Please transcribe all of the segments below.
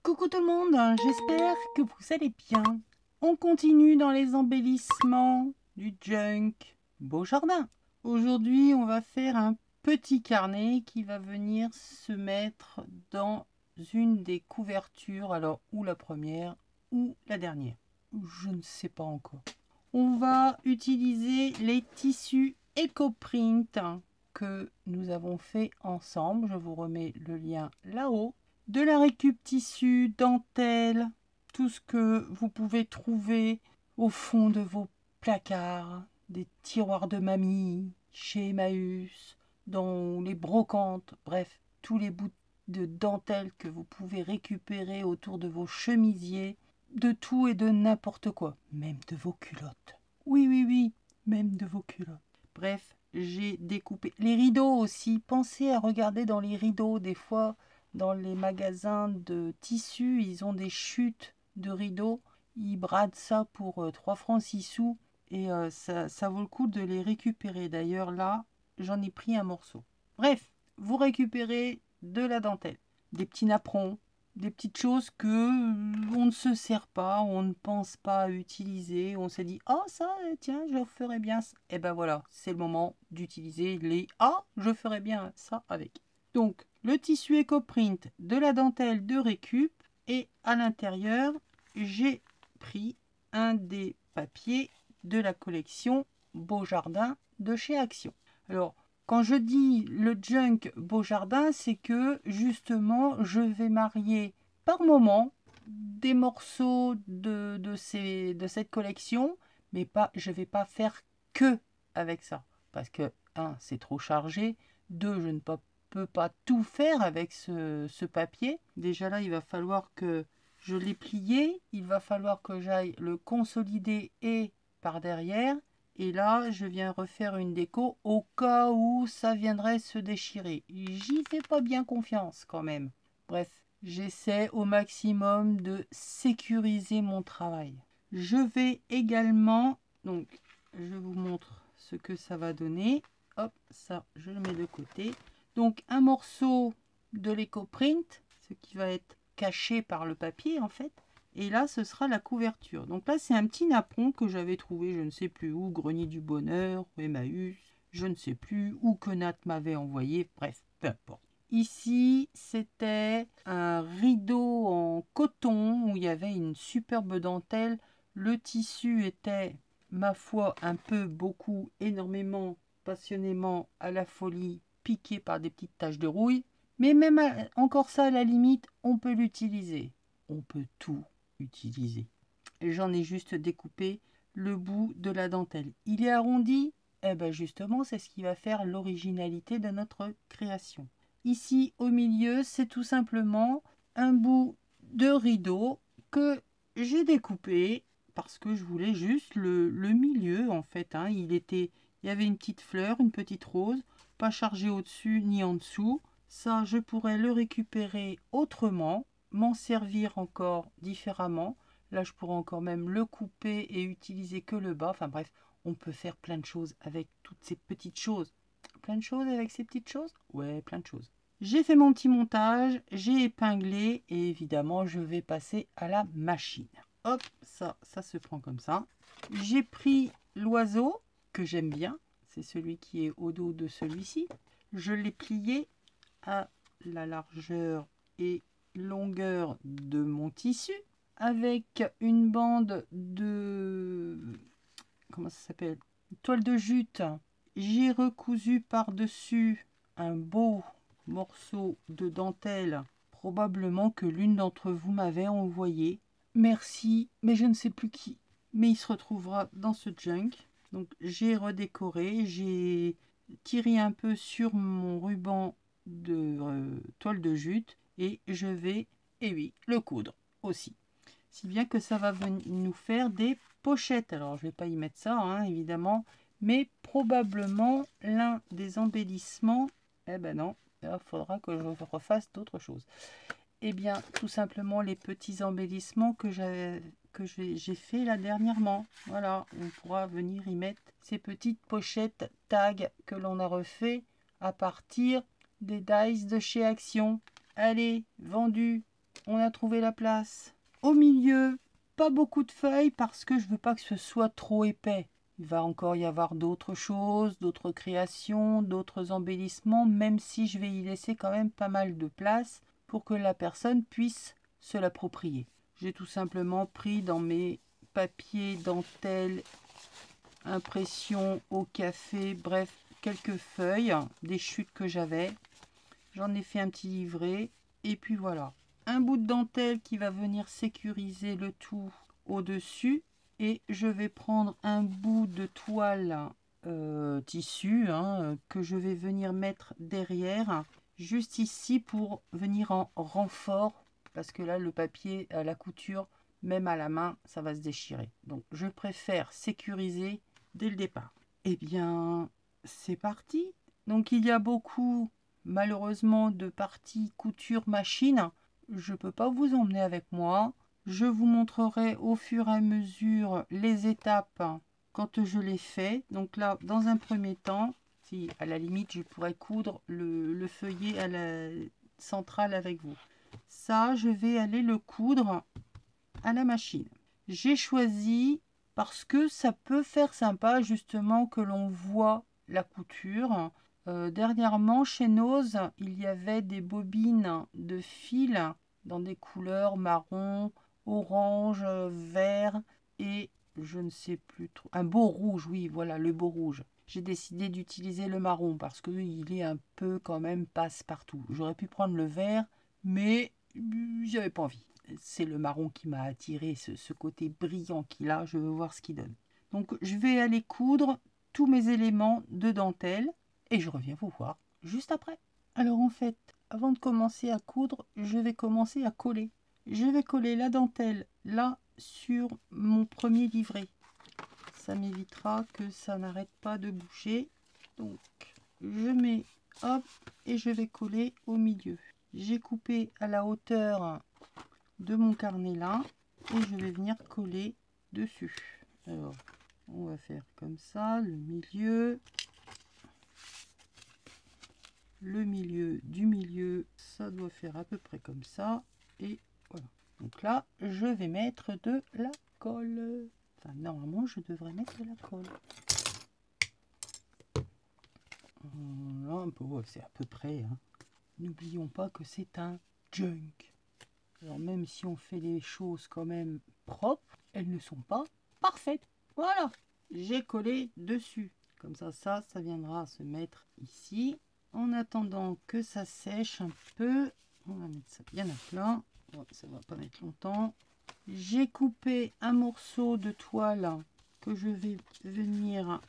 Coucou tout le monde, j'espère que vous allez bien. On continue dans les embellissements du junk Beau Jardin. Aujourd'hui, on va faire un petit carnet qui va venir se mettre dans une des couvertures. Alors, ou la première ou la dernière. Je ne sais pas encore. On va utiliser les tissus EcoPrint que nous avons fait ensemble. Je vous remets le lien là-haut. De la récup tissu, dentelle, tout ce que vous pouvez trouver au fond de vos placards, des tiroirs de mamie, chez Emmaüs, dans les brocantes, bref, tous les bouts de dentelle que vous pouvez récupérer autour de vos chemisiers, de tout et de n'importe quoi, même de vos culottes. Oui, oui, oui, même de vos culottes. Bref, j'ai découpé. Les rideaux aussi, pensez à regarder dans les rideaux des fois. Dans les magasins de tissus, ils ont des chutes de rideaux. Ils bradent ça pour 3 francs 6 sous. Et ça vaut le coup de les récupérer. D'ailleurs, là, j'en ai pris un morceau. Bref, vous récupérez de la dentelle, des petits napperons, des petites choses que on ne se sert pas, on ne pense pas à utiliser. On s'est dit, oh ça, tiens, je ferais bien ça. Et ben voilà, c'est le moment d'utiliser les, ah, je ferais bien ça avec. Donc, le tissu EcoPrint, de la dentelle de récup et à l'intérieur, j'ai pris un des papiers de la collection Beau Jardin de chez Action. Alors, quand je dis le junk Beau Jardin, c'est que justement, je vais marier par moment des morceaux de cette collection, mais pas, je ne vais pas faire que avec ça. Parce que, un, c'est trop chargé. Deux, je ne peux pas tout faire avec ce papier. Déjà là, il va falloir que je l'ai plié. Il va falloir que j'aille le consolider et par derrière. Et là, je viens refaire une déco au cas où ça viendrait se déchirer. J'y fais pas bien confiance quand même. Bref, j'essaie au maximum de sécuriser mon travail. Je vais également, donc je vous montre ce que ça va donner. Hop, ça, je le mets de côté. Donc un morceau de l'EcoPrint, ce qui va être caché par le papier en fait. Et là, ce sera la couverture. Donc là, c'est un petit napperon que j'avais trouvé, je ne sais plus où, Grenier du Bonheur, Emmaüs, je ne sais plus, où que Nat m'avait envoyé, bref, peu importe. Ici, c'était un rideau en coton où il y avait une superbe dentelle. Le tissu était, ma foi, un peu, beaucoup, énormément, passionnément, à la folie, piqué par des petites taches de rouille. Mais même encore ça, à la limite, on peut l'utiliser. On peut tout utiliser. J'en ai juste découpé le bout de la dentelle. Il est arrondi. Eh bien justement, c'est ce qui va faire l'originalité de notre création. Ici, au milieu, c'est tout simplement un bout de rideau que j'ai découpé parce que je voulais juste le milieu, en fait. Hein. Il y avait une petite fleur, une petite rose, pas chargée au-dessus ni en dessous. Ça, je pourrais le récupérer autrement, m'en servir encore différemment. Là, je pourrais encore même le couper et utiliser que le bas. Enfin bref, on peut faire plein de choses avec toutes ces petites choses. Plein de choses avec ces petites choses? Ouais, plein de choses. J'ai fait mon petit montage, j'ai épinglé et évidemment, je vais passer à la machine. Hop, ça se prend comme ça. J'ai pris l'oiseau que j'aime bien. C'est celui qui est au dos de celui-ci. Je l'ai plié à la largeur et longueur de mon tissu avec une bande de, comment ça s'appelle, toile de jute. J'ai recousu par-dessus un beau morceau de dentelle, probablement que l'une d'entre vous m'avait envoyé. Merci, mais je ne sais plus qui. Mais il se retrouvera dans ce junk. Donc j'ai redécoré, j'ai tiré un peu sur mon ruban de toile de jute et je vais, et oui, le coudre aussi. Si bien que ça va nous faire des pochettes. Alors je ne vais pas y mettre ça, hein, évidemment, mais probablement l'un des embellissements, eh ben non, il faudra que je refasse d'autres choses. Eh bien, tout simplement les petits embellissements que j'ai fait là dernièrement. Voilà, on pourra venir y mettre ces petites pochettes tags que l'on a refait à partir des dies de chez Action. Allez, vendu. on a trouvé la place. Au milieu, pas beaucoup de feuilles parce que je veux pas que ce soit trop épais. Il va encore y avoir d'autres choses, d'autres créations, d'autres embellissements, même si je vais y laisser quand même pas mal de place pour que la personne puisse se l'approprier. J'ai tout simplement pris dans mes papiers, dentelle, impression au café, bref, quelques feuilles, des chutes que j'avais. J'en ai fait un petit livret et puis voilà. Un bout de dentelle qui va venir sécuriser le tout au-dessus. Et je vais prendre un bout de toile tissu que je vais venir mettre derrière, juste ici pour venir en renfort. Parce que là, le papier à la couture, même à la main, ça va se déchirer. Donc, je préfère sécuriser dès le départ. Eh bien, c'est parti. Donc, il y a beaucoup, malheureusement, de parties couture machine. Je ne peux pas vous emmener avec moi. Je vous montrerai au fur et à mesure les étapes quand je les fais. Donc là, dans un premier temps, si à la limite, je pourrais coudre le feuillet à la centrale avec vous. Ça, je vais aller le coudre à la machine. J'ai choisi parce que ça peut faire sympa justement que l'on voit la couture. Dernièrement, chez Nose, il y avait des bobines de fil dans des couleurs marron, orange, vert et je ne sais plus trop. Un beau rouge, oui, voilà, le beau rouge. J'ai décidé d'utiliser le marron parce qu'il est un peu quand même passe-partout. J'aurais pu prendre le vert, mais j'avais pas envie. C'est le marron qui m'a attiré, ce côté brillant qu'il a. Je veux voir ce qu'il donne. Donc, je vais aller coudre tous mes éléments de dentelle et je reviens vous voir juste après. Alors, en fait, avant de commencer à coudre, je vais commencer à coller. Je vais coller la dentelle là sur mon premier livret. Ça m'évitera que ça n'arrête pas de bouger. Donc, je mets, hop, et je vais coller au milieu. J'ai coupé à la hauteur de mon carnet là et je vais venir coller dessus. Alors, on va faire comme ça, le milieu du milieu, ça doit faire à peu près comme ça et voilà. Donc là, je vais mettre de la colle. Enfin, normalement, je devrais mettre de la colle. Voilà, bon, c'est à peu près. Hein. N'oublions pas que c'est un junk. Alors même si on fait les choses quand même propres, elles ne sont pas parfaites. Voilà, j'ai collé dessus. Comme ça viendra se mettre ici. En attendant que ça sèche un peu, on va mettre ça bien à plat. Bon, ça va pas mettre longtemps. J'ai coupé un morceau de toile que je vais venir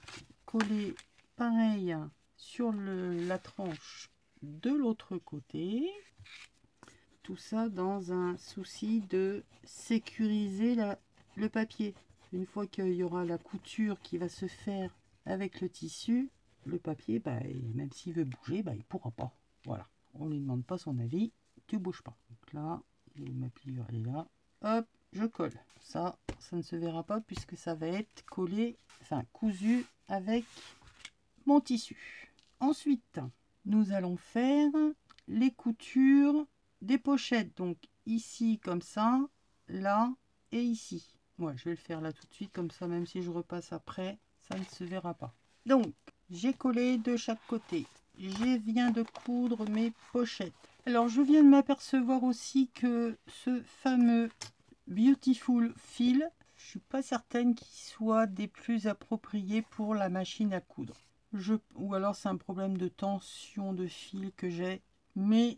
coller pareil sur la tranche de l'autre côté. Tout ça dans un souci de sécuriser le papier. Une fois qu'il y aura la couture qui va se faire avec le tissu, le papier, même s'il veut bouger, il ne pourra pas. Voilà, on ne lui demande pas son avis, tu bouges pas. Donc là, ma pliure elle est là. Hop, je colle. Ça ne se verra pas puisque ça va être collé, enfin cousu avec mon tissu. Ensuite, nous allons faire les coutures des pochettes. Donc ici comme ça, là et ici. Ouais, je vais le faire là tout de suite comme ça, même si je repasse après, ça ne se verra pas. Donc, j'ai collé de chaque côté. Je viens de coudre mes pochettes. Alors, je viens de m'apercevoir aussi que ce fameux Beautiful Fil, je suis pas certaine qu'il soit des plus appropriés pour la machine à coudre. Ou alors c'est un problème de tension de fil que j'ai, mais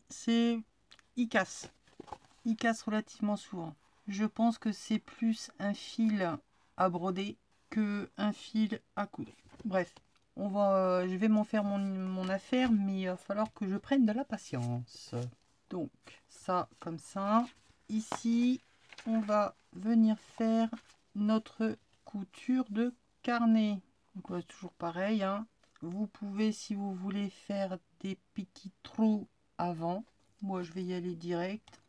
il casse relativement souvent. Je pense que c'est plus un fil à broder que un fil à coudre. Bref, je vais m'en faire mon affaire, mais il va falloir que je prenne de la patience. Donc ça comme ça. Ici, on va venir faire notre couture de carnet. Donc c'est toujours pareil. Hein. Vous pouvez, si vous voulez, faire des petits trous avant. Moi, je vais y aller direct.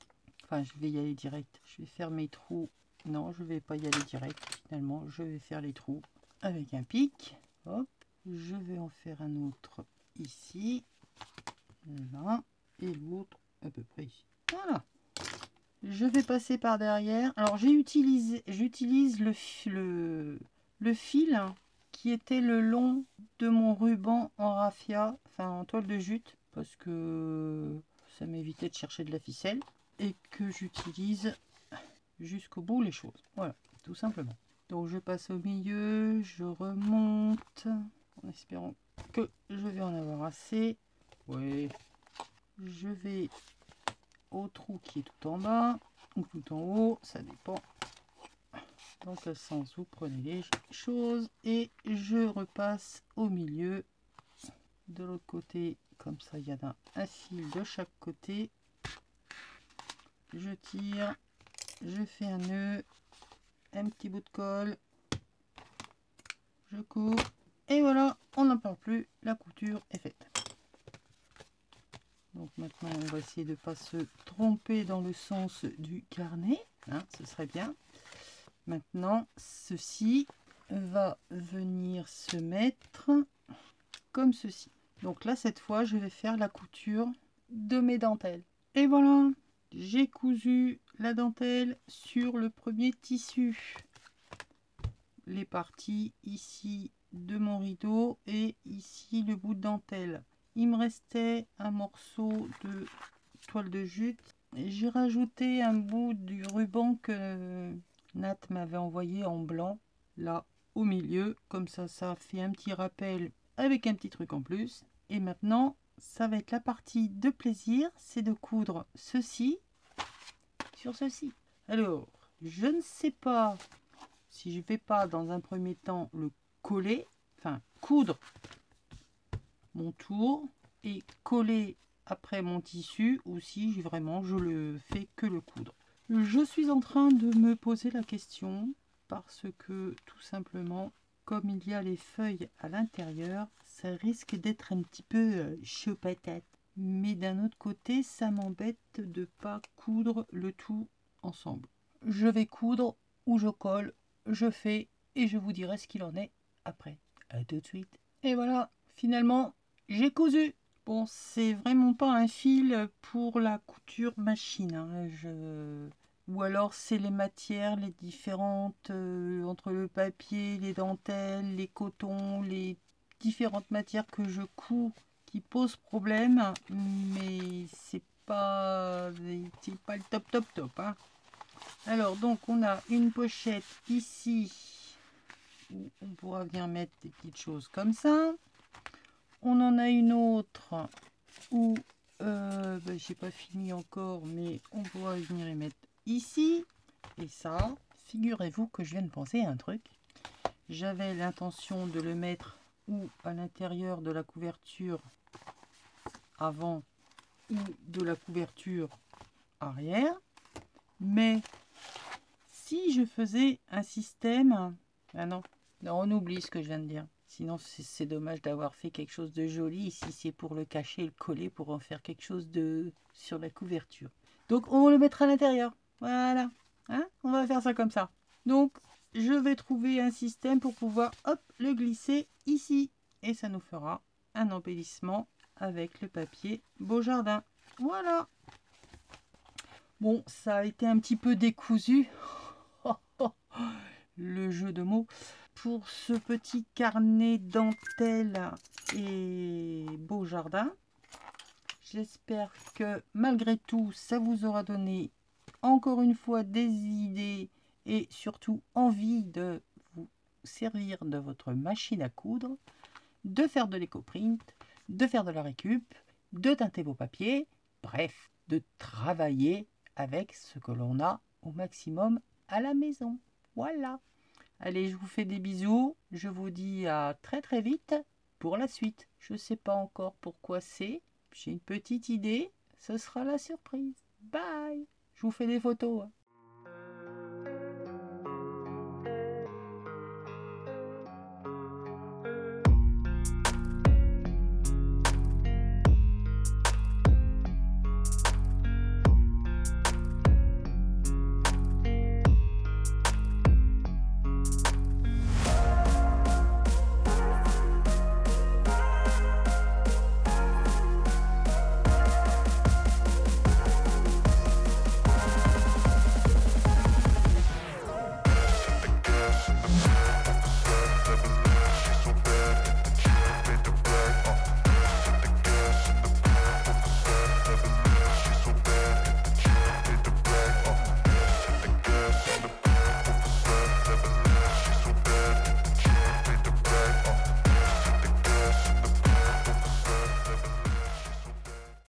Enfin, je vais y aller direct. Je vais faire mes trous. Non, je vais pas y aller direct. Finalement, je vais faire les trous avec un pic. Hop. Je vais en faire un autre ici. Là. Et l'autre à peu près ici. Voilà. Je vais passer par derrière. Alors j'utilise le fil qui était le long de mon ruban en raffia, enfin en toile de jute, parce que ça m'évitait de chercher de la ficelle et que j'utilise jusqu'au bout les choses. Voilà, tout simplement. Donc je passe au milieu, je remonte en espérant que je vais en avoir assez. Oui, je vais au trou qui est tout en bas ou tout en haut, ça dépend dans quel sens vous prenez les choses, et je repasse au milieu de l'autre côté, comme ça il y en a un fil de chaque côté. Je tire, je fais un nœud, un petit bout de colle, je coupe et voilà, on n'en parle plus, la couture est faite. Donc maintenant on va essayer de ne pas se tromper dans le sens du carnet, hein, ce serait bien. Maintenant ceci va venir se mettre comme ceci. Donc là cette fois je vais faire la couture de mes dentelles. Et voilà, j'ai cousu la dentelle sur le premier tissu. Les parties ici de mon rideau et ici le bout de dentelle. Il me restait un morceau de toile de jute. J'ai rajouté un bout du ruban que Nat m'avait envoyé en blanc, là au milieu. Comme ça fait un petit rappel avec un petit truc en plus. Et maintenant, ça va être la partie de plaisir, c'est de coudre ceci sur ceci. Alors, je ne sais pas si je vais pas dans un premier temps le coller, enfin coudre mon tour et coller après mon tissu, ou si vraiment je le fais que le coudre. Je suis en train de me poser la question parce que tout simplement, comme il y a les feuilles à l'intérieur, ça risque d'être un petit peu chaud patate. Mais d'un autre côté, ça m'embête de pas coudre le tout ensemble. Je vais coudre ou je colle, je fais et je vous dirai ce qu'il en est après. À tout de suite. Et voilà, finalement, j'ai cousu. Bon, c'est vraiment pas un fil pour la couture machine, hein. Ou alors c'est les matières, les différentes, entre le papier, les dentelles, les cotons, les différentes matières que je couds qui posent problème, mais c'est pas le top, hein. Alors donc on a une pochette ici où on pourra venir mettre des petites choses comme ça. On en a une autre où j'ai pas fini encore, mais on pourra venir y mettre ici. Et ça, figurez-vous que je viens de penser à un truc. J'avais l'intention de le mettre ou à l'intérieur de la couverture avant ou de la couverture arrière. Mais si je faisais un système... Ah non, non, on oublie ce que je viens de dire. Sinon, c'est dommage d'avoir fait quelque chose de joli. Si c'est pour le cacher et le coller, pour en faire quelque chose de sur la couverture. Donc, on le mettra à l'intérieur. Voilà. Hein, on va faire ça comme ça. Donc, je vais trouver un système pour pouvoir, hop, le glisser ici. Et ça nous fera un embellissement avec le papier Beau Jardin. Voilà. Bon, ça a été un petit peu décousu. Le jeu de mots. Pour ce petit carnet dentelle et Beau Jardin. J'espère que malgré tout, ça vous aura donné encore une fois des idées et surtout envie de vous servir de votre machine à coudre, de faire de l'éco-print, de faire de la récup, de teinter vos papiers, bref, de travailler avec ce que l'on a au maximum à la maison. Voilà. Allez, je vous fais des bisous. Je vous dis à très très vite pour la suite. Je ne sais pas encore pourquoi c'est. J'ai une petite idée. Ce sera la surprise. Bye. Je vous fais des photos.